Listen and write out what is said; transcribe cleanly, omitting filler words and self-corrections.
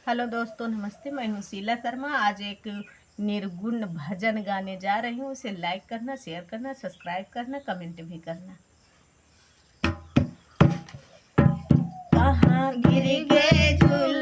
Hello दोस्तों, नमस्ते। मैं हूँ शीला शर्मा। आज एक निर्गुण भजन गाने जा रही हूँ। उसे लाइक करना, शेयर करना, सब्सक्राइब करना, कमेंट भी करना। कहाँ गिर गए झूला